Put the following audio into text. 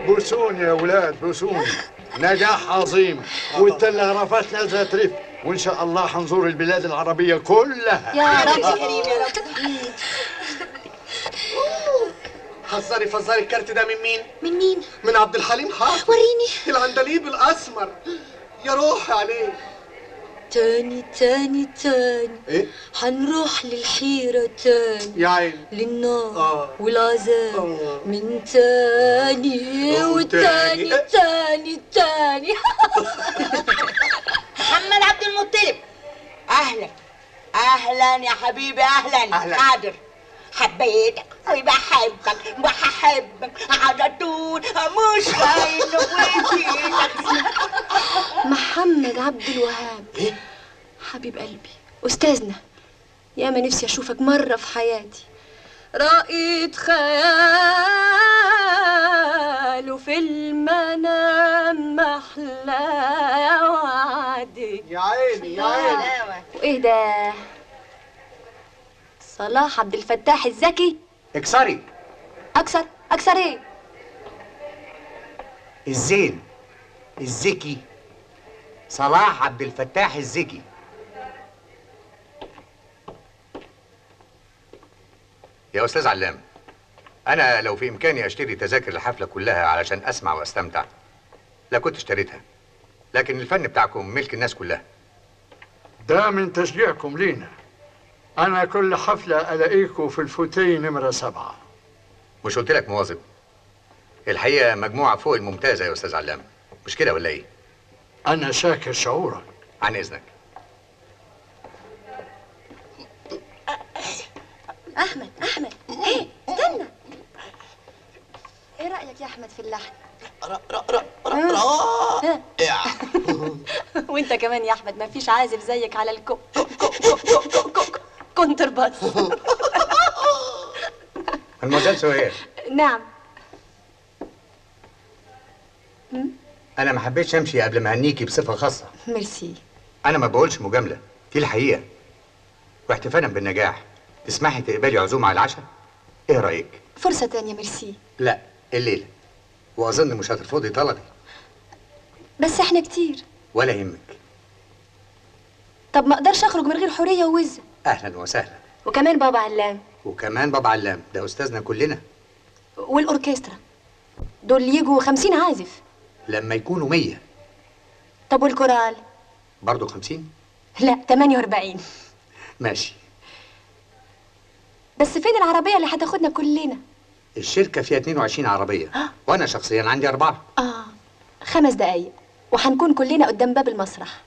بوسوني يا ولاد بوسوني. نجاح عظيم والتلغرافات نازله ترف، وان شاء الله حنزور البلاد العربيه كلها يا رب كريم يا رب. فزري الكارت ده من مين؟ من مين؟ من عبد الحليم حافظ. وريني. العندليب الاسمر يا روحي عليه. تاني ايه؟ حنروح للحيرة تاني يا عيني. للنار والعذاب من تاني وتاني تاني محمد عبد المطلب، اهلا يا حبيبي، اهلا. حاضر، حبيتك وبحبك وهحبك على طول، مش هينويتك. محمد عبد الوهاب. ايه؟ حبيب قلبي، أستاذنا، يا ما نفسي أشوفك مرة في حياتي. رأيت خياله في المنام محلى وعدك. يا عيني يا عيني. وإيه ده؟ صلاح عبد الفتاح الزكي. اكسري. أكسر إيه؟ الزين الزكي صلاح عبد الفتاح الزكي. يا أستاذ علام، أنا لو في إمكاني أشتري تذاكر الحفلة كلها علشان أسمع وأستمتع لا كنت اشتريتها، لكن الفن بتاعكم ملك الناس كلها. ده من تشجيعكم لينا. أنا كل حفلة ألاقيكم في الفوتيه نمرة 7. مش قلت لك مواظب؟ الحقيقة مجموعة فوق الممتازة يا أستاذ علام، مش كده ولا إيه؟ أنا شاكر شعورك. عن إذنك. أحمد إيه استنى، إيه رأيك يا أحمد في اللحن؟ وأنت كمان يا أحمد، مفيش عازف زيك على كونترباس. المدام سهير. نعم. أنا ما حبيتش أمشي قبل ما أهنيكي بصفة خاصة. ميرسي. أنا ما بقولش مجاملة، دي الحقيقة. واحتفالا بالنجاح تسمحي تقبلي عزومة على العشاء؟ إيه رأيك؟ فرصة تانية. ميرسي. لا، الليلة. وأظن مش هترفضي طلبي. بس إحنا كتير. ولا يهمك. طب ما أقدرش أخرج من غير حورية ووزة. أهلا وسهلا. وكمان بابا علام. وكمان بابا علام، ده أستاذنا كلنا. والأوركسترا دول يجوا 50 عازف. لما يكونوا 100. طب والكورال؟ برضو 50؟ لا 48. ماشي. بس فين العربية اللي هتاخدنا كلنا؟ الشركة فيها 22 عربية. وأنا شخصيا عندي 4. 5 دقايق وهنكون كلنا قدام باب المسرح.